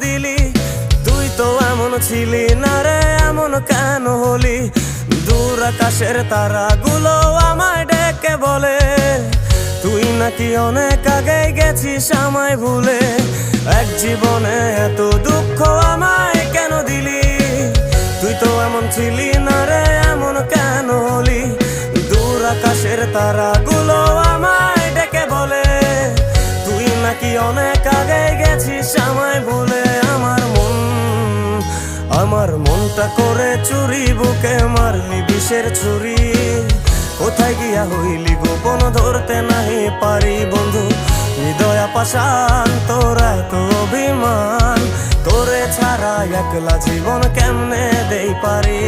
দিলি? তুই তো এমন ছিলি না রে, এমন কেন হলি? দূর আকাশের তারাগুলো আমায় ডেকে বলে তুই নাকি অনেক আগে গেছিস আমায় ভুলে। এক জীবনে এত দুঃখ আমায় কেন দিলি? তুই তো এমন ছিলি না রে, এমন কেন হলি? দূর আকাশের তারাগুলো আমায় ডেকে বলে তুই নাকি অনেক আগে গেছিস আমায় ভুলে। আমার মনটা করে চুরি, বুকে মারলি বিষের ছুরি। কোথায় গিয়া হইলি গোপন ধরতে নাহি পারি বন্ধু। হৃদয়া পাষাণ তোর এত অভিমান, তোরে ছাড়া একলা জীবন কেমনে দেই পারি।